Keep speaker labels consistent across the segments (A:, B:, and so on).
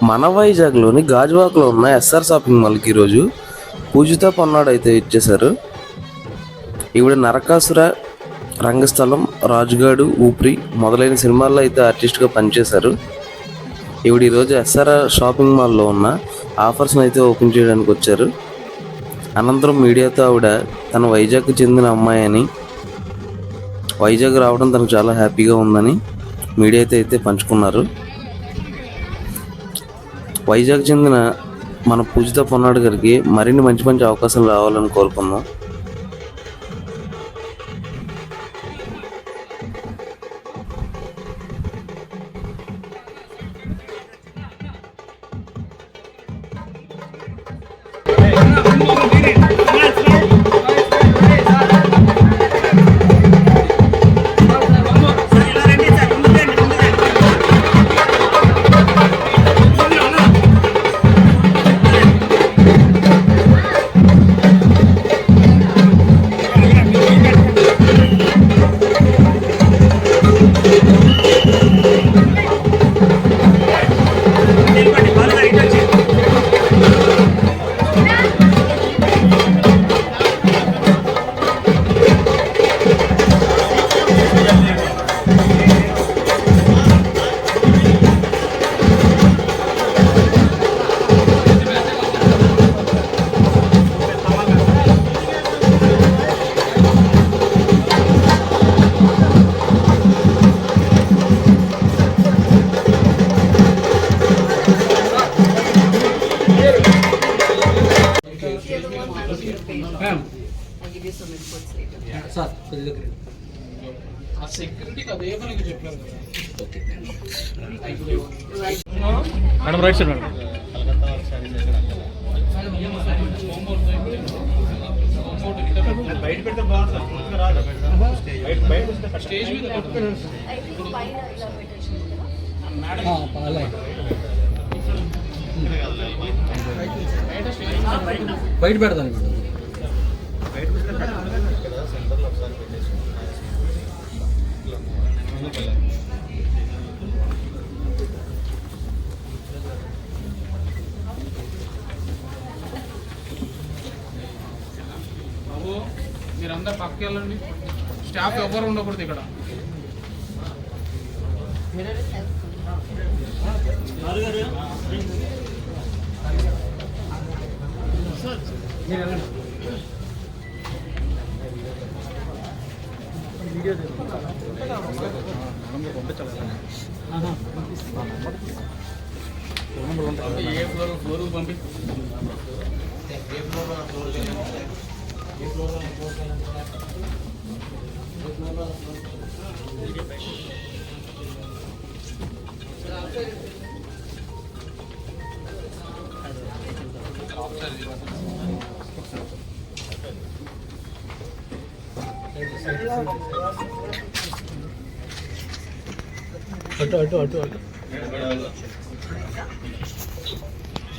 A: మన వైజాగ్లోని గాజువాకలో ఉన్న ఎస్ఆర్ షాపింగ్ మాల్కి ఈరోజు పూజిత పొన్నాడు అయితే ఇచ్చేశారు. ఈవిడ నరకాసుర, రంగస్థలం, రాజుగాడు, ఊపిరి మొదలైన సినిమాల్లో అయితే ఆర్టిస్ట్గా పనిచేశారు. ఈవిడ ఈరోజు ఎస్ఆర్ షాపింగ్ మాల్లో ఉన్న ఆఫర్స్ని అయితే ఓపెన్ చేయడానికి వచ్చారు. అనంతరం మీడియాతో ఆవిడ తన వైజాగ్కి చెందిన అమ్మాయి అని, వైజాగ్ రావడం తనకు చాలా హ్యాపీగా ఉందని మీడియాతో అయితే పంచుకున్నారు. వైజాగ్ చెందిన మన పూజిత పొన్నాడు గారికి మరిన్ని మంచి మంచి అవకాశాలు రావాలని కోరుకుందాం.
B: I'll give you some inputs later. Yeah, sir. Security ka dekho nahi chepparu. Okay. Right. Madam, right side, madam. బయట పెడితే బాగుంటుంది రాదు బయట స్టేజ్ మీద బయట పెడతాను మేడం. బాబు మీరందరూ పక్కకి వెళ్ళండి. స్టాఫ్ ఎవరు ఉండకూడదు ఇక్కడ. ఏ ఫ్లోర్ పంపి అటు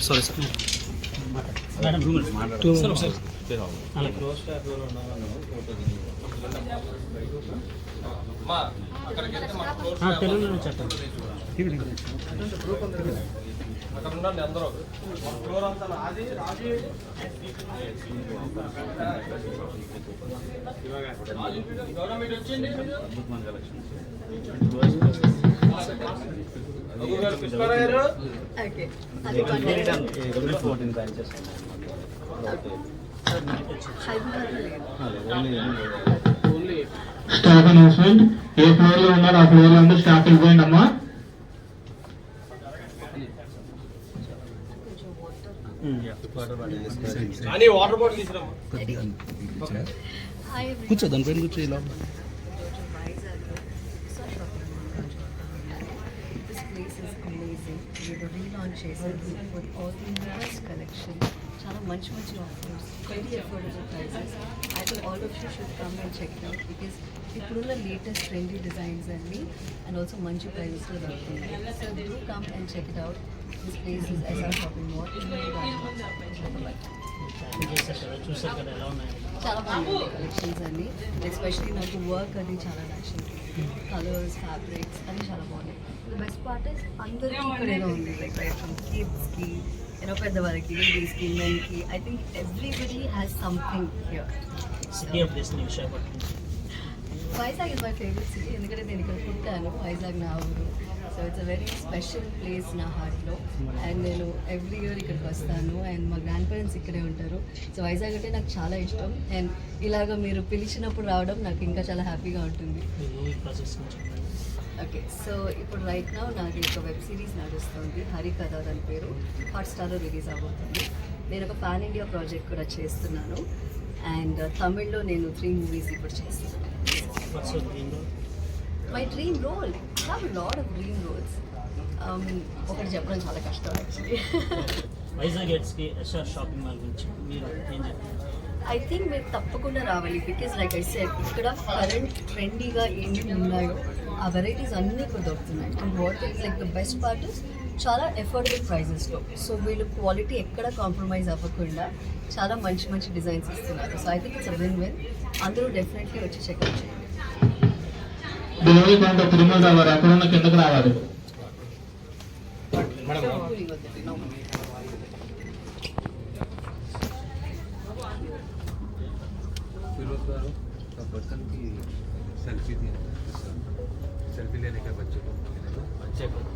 B: సారీ సార్ మేడం అక్కడ ఉండండి అందరూ. ఫ్లోర్ అంతా అది రాజు గవర్నమెంట్ వచ్చింది.
C: Staff announcement. ఏ ఫ్లోర్ లో ఉన్నారు ఆ ఫ్లోర్ లో అందరూ స్టాఫ్ వెళ్ళిపోయింది అమ్మా.
B: వాటర్ బాటిల్ తీసుకురామ్మా.
C: కూర్చో దానిపైన కూర్చో. ఇలా
B: చాలా మంచి మంచి offers, very affordable prices. I think all of you should come and check it out because ఇప్పుడున్న లేటెస్ట్ ట్రెండీ డిజైన్స్ అన్ని అండ్ ఆల్సో మంచి ప్రైజెస్లో దొరుకుతుంది. So do come and check it out. This place is SR shopping mall. చాలా బాగుంది collections అన్ని, especially నాకు work అది చాలా నచ్చింది. కలర్స్, ఫ్యాబ్రిక్స్ అన్నీ చాలా బాగున్నాయి. బెస్ట్ పార్ట్ ఇస్ అందరికీ ఇక్కడ ఏదో ఉంది లైక్ రైట్ ఫ్రమ్ కిడ్స్కి పెద్దవారికి లేడీస్కి మెన్కి I think everybody has something here.
D: City of destiny Visakhapatnam.
B: Vizag is my favourite city ఎందుకంటే నేను ఇక్కడ పుట్టాను. వైజాగ్ నా ఊరు. So it's a very special place నా హార్ట్లో. అండ్ నేను ఎవ్రీ ఇయర్ ఇక్కడికి వస్తాను అండ్ మా గ్రాండ్ పేరెంట్స్ ఇక్కడే ఉంటారు. సో వైజాగ్ అంటే నాకు చాలా ఇష్టం అండ్ ఇలాగ మీరు పిలిచినప్పుడు రావడం నాకు ఇంకా చాలా హ్యాపీగా ఉంటుంది.
D: మూవీ ప్రాసెస్ నుంచి
B: ఓకే, సో ఇప్పుడు రైట్ నౌ నాకు ఒక వెబ్ సిరీస్ నడుస్తుంది, హరికథ దాని పేరు. హాట్స్టార్లో రిలీజ్ అవబోతుంది. నేను ఒక పాన్ ఇండియా ప్రాజెక్ట్ కూడా చేస్తున్నాను అండ్ తమిళ్లో నేను 3 మూవీస్ ఇప్పుడు చేస్తున్నాను.
D: What's your dream role?
B: My dream role have lot of dream roles. ఒకటి చెప్పడం చాలా కష్టం యాక్చువల్లీ.
D: వైజాగ్ ఎడ్స్కి ఎస్ఆర్ షాపింగ్ మాల్ గురించి మీరు ఏం చెప్తారు?
B: ఐ థింక్ మీరు తప్పకుండా రావాలి బికాజ్ లైక్ ఐ సెడ్ ఇక్కడ కరెంట్ ట్రెండీగా ఏమేమి ఉన్నాయో ఆ వెరైటీస్ అన్నీ ఇక్కడ దొరుకుతున్నాయి. And what is like the best part is చాలా ఎఫోర్డబుల్ ప్రైజెస్లో. సో వీళ్ళు క్వాలిటీ ఎక్కడ కాంప్రమైజ్ అవ్వకుండా చాలా మంచి మంచి డిజైన్స్ ఇస్తున్నారు. So I think it's a win win. అందరూ డెఫినెట్లీ వచ్చి చెక్అవుట్ చేయండి.
C: దేవుడి కొండ తిరుమల వారు ఎక్కడున్న కిందకు రావాలి.
B: కూలింగ్ వద్దండి, no.
E: फिरोज गारू का पर्सन की सेल्फी थी, सेल्फी लेने का बच्चे को
D: చెప్పండి.